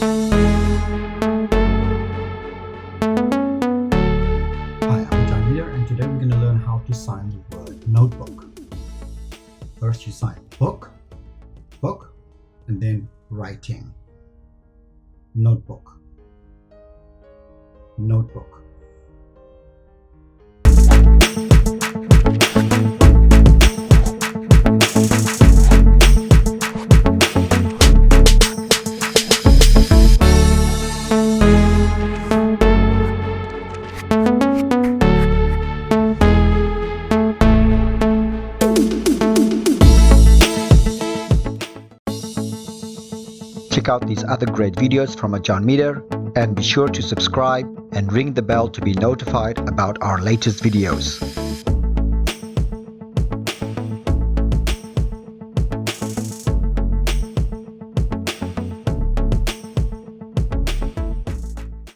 Hi, I'm Ajarn Mieder, and today we're going to learn how to sign the word notebook. First you sign book, and then writing. Notebook, notebook. Check out these other great videos from Ajarn Mieder and be sure to subscribe and ring the bell to be notified about our latest videos.